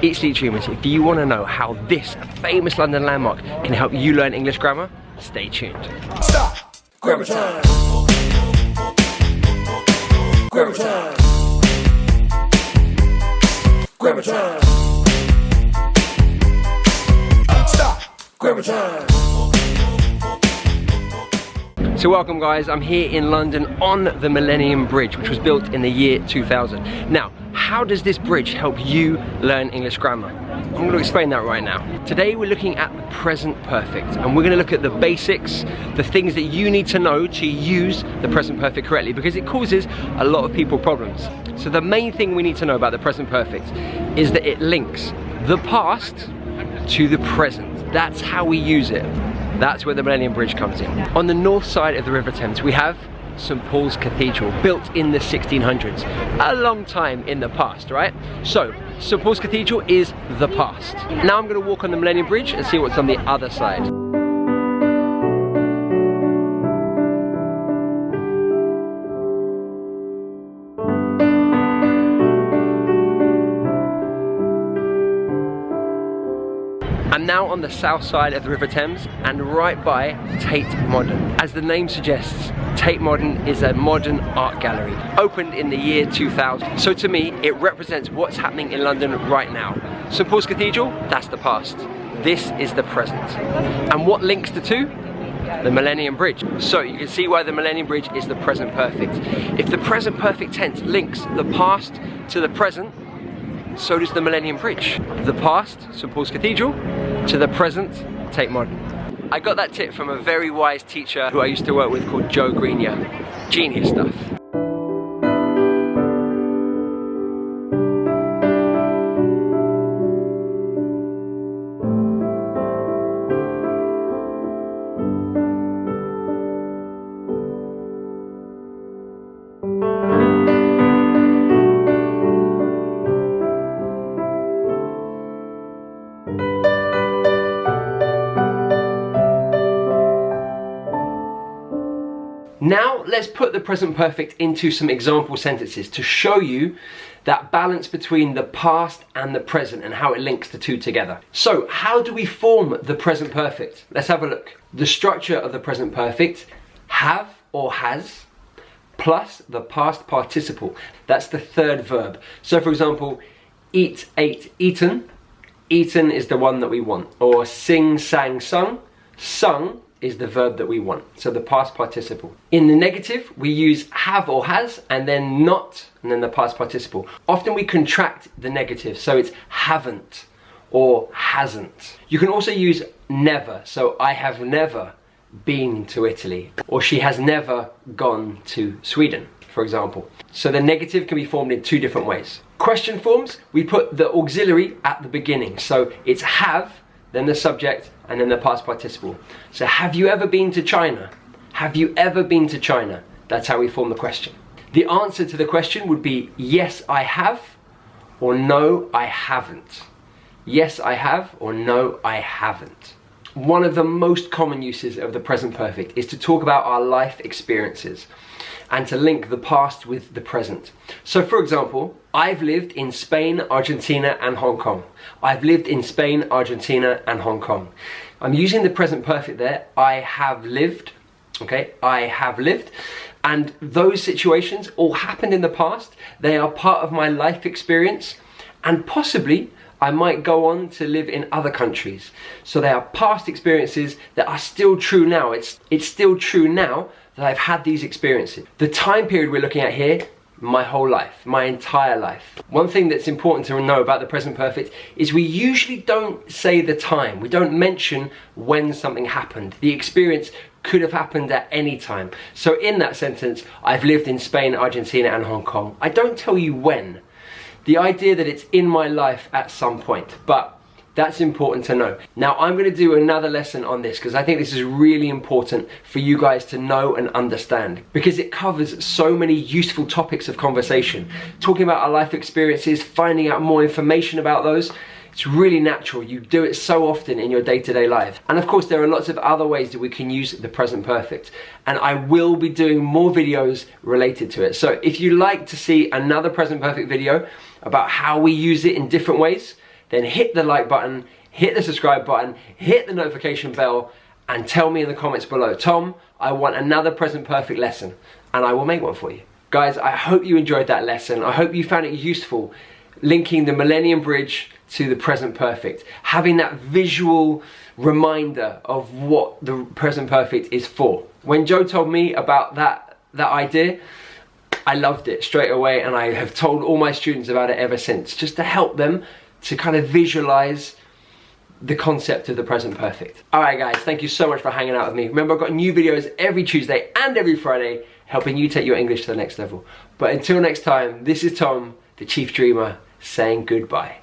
It's Lee Truman. If you want to know how this famous London landmark can help you learn English grammar, stay tuned. Stop! Grammar time! Grammar time! Grammar time! Stop! Grammar time! So welcome guys, I'm here in London on the Millennium Bridge, which was built in the year 2000. Now, how does this bridge help you learn English grammar? I'm going to explain that right now. Today we're looking at the present perfect, and we're going to look at the basics, the things that you need to know to use the present perfect correctly, because it causes a lot of people problems. So the main thing we need to know about the present perfect is that it links the past to the present. That's how we use it. That's where the Millennium Bridge comes in. On the north side of the River Thames, we have St. Paul's Cathedral, built in the 1600s, a long time in the past, right? So, St. Paul's Cathedral is the past. Now I'm going to walk on the Millennium Bridge and see what's on the other side. I'm now on the south side of the River Thames and right by Tate Modern. As the name suggests, Tate Modern is a modern art gallery, opened in the year 2000. So to me, it represents what's happening in London right now. St. Paul's Cathedral, that's the past. This is the present. And what links the two? The Millennium Bridge. So you can see why the Millennium Bridge is the present perfect. If the present perfect tense links the past to the present, so does the Millennium Bridge. The past, St. Paul's Cathedral, to the present, Tate Modern. I got that tip from a very wise teacher who I used to work with called Joe Grenier. Genius stuff. Now let's put the present perfect into some example sentences to show you that balance between the past and the present and how it links the two together. So how do we form the present perfect? Let's have a look. The structure of the present perfect: have or has plus the past participle. That's the third verb. So for example, eat, ate, eaten. Eaten is the one that we want. Or sing, sang, sung. Sung is the verb that we want, so the past participle. In the negative, we use have or has, and then not, and then the past participle. Often we contract the negative, so it's haven't or hasn't. You can also use never, so I have never been to Italy, or she has never gone to Sweden, for example. So the negative can be formed in two different ways. Question forms, we put the auxiliary at the beginning, so it's have, then the subject, and then the past participle. So have you ever been to China? Have you ever been to China? That's how we form the question. The answer to the question would be yes, I have, or no, I haven't. Yes, I have, or no, I haven't. One of the most common uses of the present perfect is to talk about our life experiences and to link the past with the present. So for example, I've lived in Spain, Argentina, and Hong Kong. I've lived in Spain, Argentina, and Hong Kong. I'm using the present perfect there. I have lived, okay? I have lived. And those situations all happened in the past. They are part of my life experience, and possibly I might go on to live in other countries. So they are past experiences that are still true now. It's still true now that I've had these experiences. The time period we're looking at here, my whole life, my entire life. One thing that's important to know about the present perfect is we usually don't say the time. We don't mention when something happened. The experience could have happened at any time. So in that sentence, I've lived in Spain, Argentina, and Hong Kong. I don't tell you when. The idea that it's in my life at some point, but that's important to know. Now I'm going to do another lesson on this because I think this is really important for you guys to know and understand, because it covers so many useful topics of conversation. Talking about our life experiences, finding out more information about those, it's really natural. You do it so often in your day-to-day life. And of course there are lots of other ways that we can use the present perfect, and I will be doing more videos related to it. So if you'd like to see another present perfect video about how we use it in different ways, then hit the like button, hit the subscribe button, hit the notification bell, and tell me in the comments below, Tom, I want another present perfect lesson, and I will make one for you. Guys, I hope you enjoyed that lesson. I hope you found it useful, linking the Millennium Bridge to the present perfect, having that visual reminder of what the present perfect is for. When Joe told me about that idea, I loved it straight away, and I have told all my students about it ever since, just to help them to kind of visualize the concept of the present perfect. Alright guys, thank you so much for hanging out with me. Remember, I've got new videos every Tuesday and every Friday helping you take your English to the next level. But until next time, this is Tom, the Chief Dreamer, saying goodbye.